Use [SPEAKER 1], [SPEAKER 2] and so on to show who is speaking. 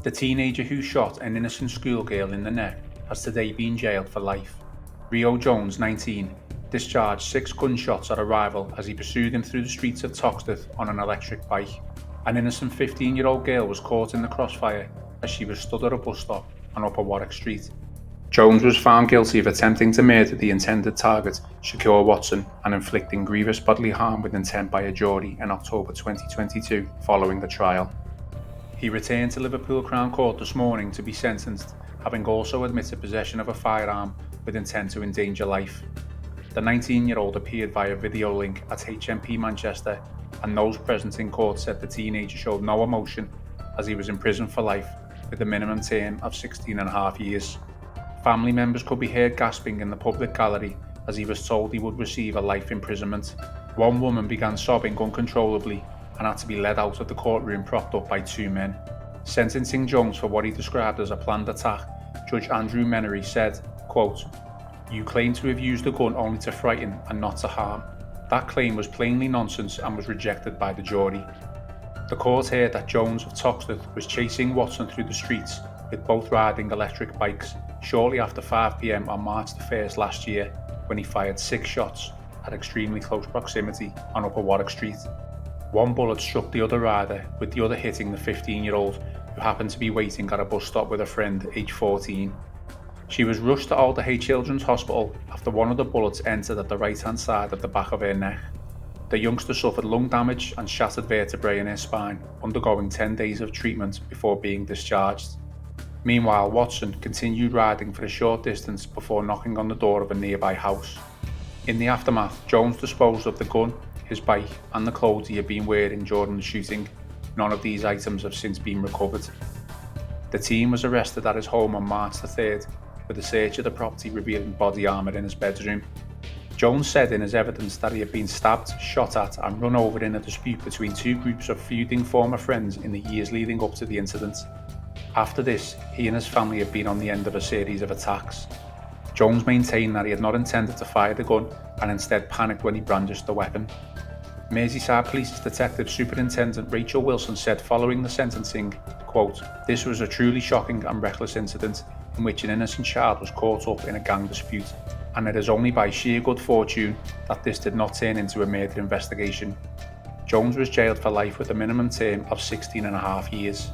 [SPEAKER 1] The teenager who shot an innocent schoolgirl in the neck has today been jailed for life. Rio Jones, 19, discharged 6 gunshots at arrival as he pursued him through the streets of Toxteth on an electric bike. An innocent 15-year-old girl was caught in the crossfire as she was stood at a bus stop on Upper Warwick Street. Jones was found guilty of attempting to murder the intended target, Shakur Watson, and inflicting grievous bodily harm with intent by a jury in October 2022 following the trial. He returned to Liverpool Crown Court this morning to be sentenced, having also admitted possession of a firearm with intent to endanger life. The 19-year-old appeared via video link at HMP Manchester, and those present in court said the teenager showed no emotion as he was imprisoned for life with a minimum term of 16.5 years. Family members could be heard gasping in the public gallery as he was told he would receive a life imprisonment. One woman began sobbing uncontrollably and had to be led out of the courtroom propped up by 2 men. Sentencing Jones for what he described as a planned attack, Judge Andrew Menery said, quote, "You claim to have used the gun only to frighten and not to harm. That claim was plainly nonsense and was rejected by the jury." The court heard that Jones of Toxteth was chasing Watson through the streets, with both riding electric bikes, shortly after 5 p.m. on March the 1st last year, when he fired 6 shots at extremely close proximity on Upper Warwick Street. One bullet struck the other rider, with the other hitting the 15-year-old, who happened to be waiting at a bus stop with a friend, aged 14. She was rushed to Alder Hay Children's Hospital after one of the bullets entered at the right-hand side of the back of her neck. The youngster suffered lung damage and shattered vertebrae in her spine, undergoing 10 days of treatment before being discharged. Meanwhile, Watson continued riding for a short distance before knocking on the door of a nearby house. In the aftermath, Jones disposed of the gun, his bike, and the clothes he had been wearing during the shooting. None of these items have since been recovered. The team was arrested at his home on March the 3rd, with a search of the property revealing body armour in his bedroom. Jones said in his evidence that he had been stabbed, shot at, and run over in a dispute between 2 groups of feuding former friends in the years leading up to the incident. After this, he and his family had been on the end of a series of attacks. Jones maintained that he had not intended to fire the gun and instead panicked when he brandished the weapon. Merseyside Police's Detective Superintendent Rachel Wilson said following the sentencing, quote, "This was a truly shocking and reckless incident in which an innocent child was caught up in a gang dispute, and it is only by sheer good fortune that this did not turn into a murder investigation." Jones was jailed for life with a minimum term of 16.5 years.